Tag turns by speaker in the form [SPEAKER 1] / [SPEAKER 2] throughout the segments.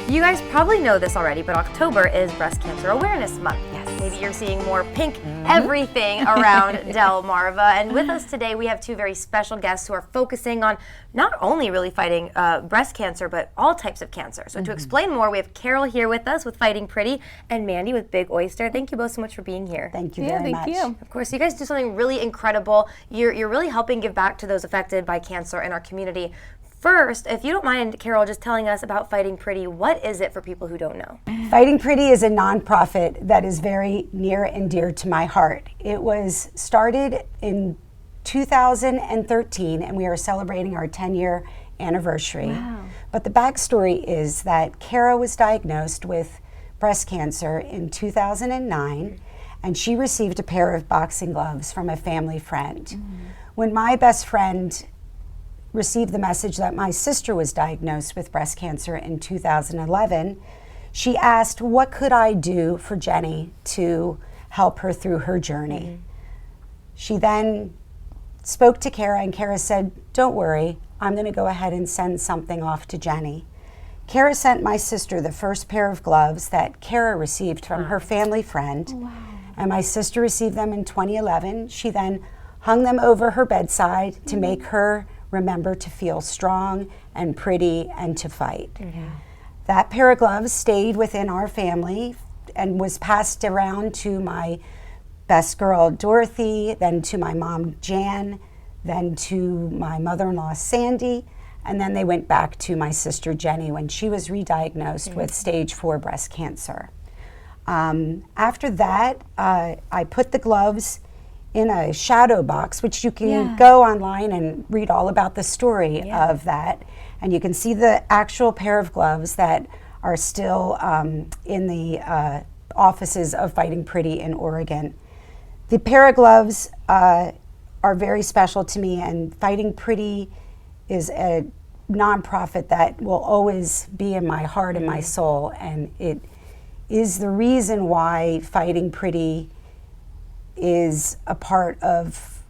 [SPEAKER 1] You guys probably know this already, but October is Breast Cancer Awareness Month.
[SPEAKER 2] Yes.
[SPEAKER 1] Maybe you're seeing more pink everything around Delmarva. And with us today, we have two very special guests who are focusing on not only really fighting breast cancer, but all types of cancer. So to explain more, we have Carol here with us with Fighting Pretty and Mandy with Big Oyster. Thank you both so much for being here.
[SPEAKER 3] Thank you very much.
[SPEAKER 2] Thank you.
[SPEAKER 1] Of course, you guys do something really incredible. You're really helping give back to those affected by cancer in our community. First, if you don't mind, Carol, just telling us about Fighting Pretty, what is it for people who don't know?
[SPEAKER 3] Fighting Pretty is a nonprofit that is very near and dear to my heart. It was started in 2013, and we are celebrating our 10-year anniversary.
[SPEAKER 2] Wow.
[SPEAKER 3] But the backstory is that Kara was diagnosed with breast cancer in 2009, and she received a pair of boxing gloves from a family friend. When my best friend received the message that my sister was diagnosed with breast cancer in 2011, she asked, what could I do for Jenny to help her through her journey? She then spoke to Kara, and Kara said, don't worry, I'm going to go ahead and send something off to Jenny. Kara sent my sister the first pair of gloves that Kara received from her family friend, and my sister received them in 2011. She then hung them over her bedside to make her remember to feel strong and pretty and to fight. That pair of gloves stayed within our family and was passed around to my best girl, Dorothy, then to my mom, Jan, then to my mother-in-law, Sandy, and then they went back to my sister, Jenny, when she was re-diagnosed with stage 4 breast cancer. After that, I put the gloves in a shadow box, which you can go online and read all about the story of that. And you can see the actual pair of gloves that are still in the offices of Fighting Pretty in Oregon. The pair of gloves are very special to me, and Fighting Pretty is a nonprofit that will always be in my heart and my soul, and it is the reason why Fighting Pretty is a part of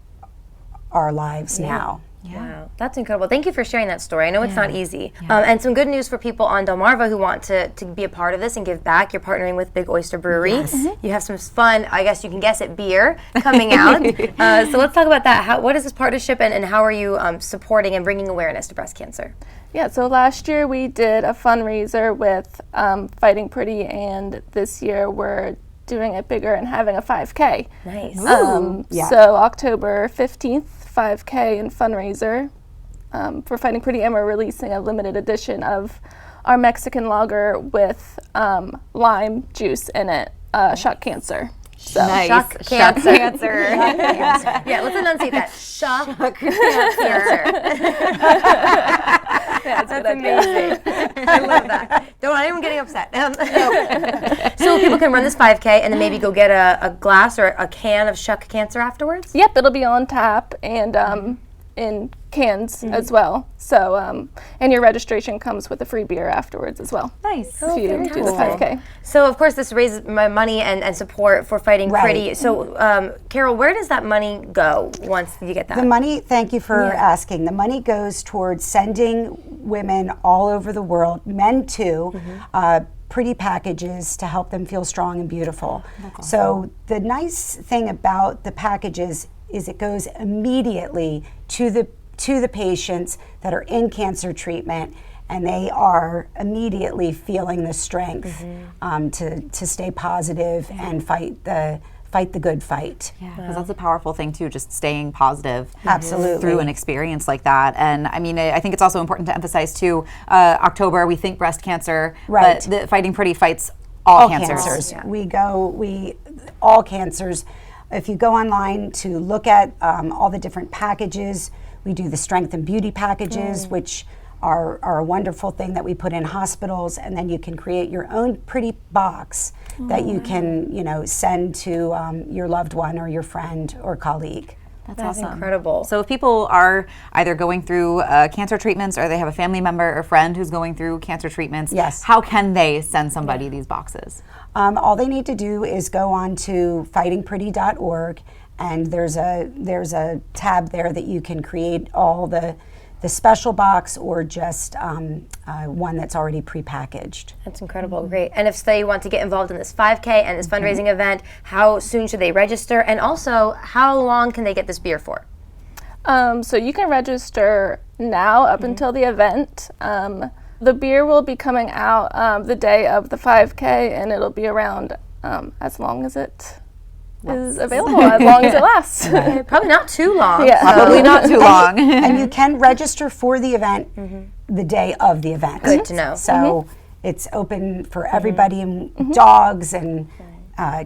[SPEAKER 3] our lives now.
[SPEAKER 1] Wow, that's incredible. Thank you for sharing that story. I know it's not easy. And some good news for people on Delmarva who want to be a part of this and give back. You're partnering with Big Oyster Brewery. You have some fun, I guess you can guess it, beer coming out. So let's talk about that. What is this partnership, and how are you supporting and bringing awareness to breast cancer?
[SPEAKER 2] Yeah, so last year we did a fundraiser with Fighting Pretty, and this year we're doing it bigger and having a 5K.
[SPEAKER 1] Nice.
[SPEAKER 2] So October 15th, 5K and fundraiser for Fighting Pretty, and we're releasing a limited edition of our Mexican lager with lime juice in it, Shock Cancer. So.
[SPEAKER 1] Nice. Shock cancer. Yeah, let's enunciate that. Shock cancer. That's amazing. I love that. Don't want anyone getting upset. So people can run this 5K and then maybe go get a glass or a can of Shuck Cancer afterwards?
[SPEAKER 2] Yep, it'll be on tap and in cans as well. So, and your registration comes with a free beer afterwards as well.
[SPEAKER 4] Nice.
[SPEAKER 2] If you do the 5K.
[SPEAKER 1] So, of course, this raises my money and support for Fighting Pretty. So, Carol, where does that money go once you get that?
[SPEAKER 3] The money, thank you for asking. The money goes towards sending women all over the world, men too, pretty packages to help them feel strong and beautiful. So the nice thing about the packages is it goes immediately to the patients that are in cancer treatment, and they are immediately feeling the strength to stay positive and fight the good fight.
[SPEAKER 4] Yeah, because that's a powerful thing too, just staying positive through an experience like that. And I mean, I think it's also important to emphasize too, October, we think breast cancer, but the Fighting Pretty fights all cancers.
[SPEAKER 3] All cancers. If you go online to look at all the different packages, we do the strength and beauty packages, which are a wonderful thing that we put in hospitals, and then you can create your own pretty box that you can, send to your loved one or your friend or colleague.
[SPEAKER 4] That's
[SPEAKER 1] awesome. Incredible.
[SPEAKER 4] So if people are either going through cancer treatments, or they have a family member or friend who's going through cancer treatments, how can they send somebody these boxes?
[SPEAKER 3] All they need to do is go on to fightingpretty.org, and there's a tab there that you can create all the the special box or just one that's already prepackaged.
[SPEAKER 1] That's incredible. Great. And if they want to get involved in this 5K and this fundraising event, how soon should they register? And also, how long can they get this beer for?
[SPEAKER 2] So you can register now up until the event. The beer will be coming out the day of the 5K, and it'll be around as long as it is available, as long as it lasts.
[SPEAKER 1] Probably not too long.
[SPEAKER 2] Yeah.
[SPEAKER 4] Probably not too long.
[SPEAKER 3] And you can register for the event the day of the event.
[SPEAKER 1] Good to know.
[SPEAKER 3] So it's open for everybody, and dogs and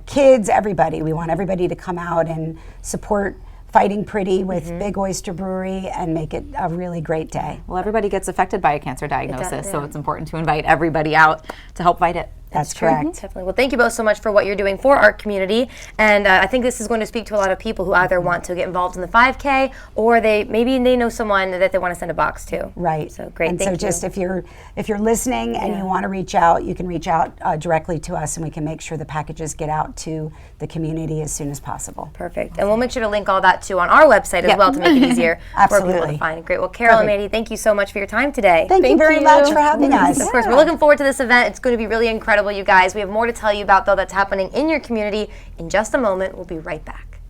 [SPEAKER 3] kids, everybody. We want everybody to come out and support Fighting Pretty with Big Oyster Brewery and make it a really great day.
[SPEAKER 4] Well, everybody gets affected by a cancer diagnosis, so it's important to invite everybody out to help fight it.
[SPEAKER 3] That's correct.
[SPEAKER 1] Definitely. Well, thank you both so much for what you're doing for our community. And I think this is going to speak to a lot of people who either want to get involved in the 5K or maybe they know someone that they want to send a box to.
[SPEAKER 3] Right.
[SPEAKER 1] So great.
[SPEAKER 3] And
[SPEAKER 1] thank
[SPEAKER 3] so
[SPEAKER 1] you.
[SPEAKER 3] just if you're listening and you want to reach out, you can reach out directly to us, and we can make sure the packages get out to the community as soon as possible.
[SPEAKER 1] Perfect. And we'll make sure to link all that too on our website as well to make it easier for people to find. Great. Well, Carol and Mandy, thank you so much for your time today.
[SPEAKER 3] Thank you very much for having us.
[SPEAKER 1] Of course, we're looking forward to this event. It's going to be really incredible, you guys. We have more to tell you about, though, that's happening in your community in just a moment. We'll be right back.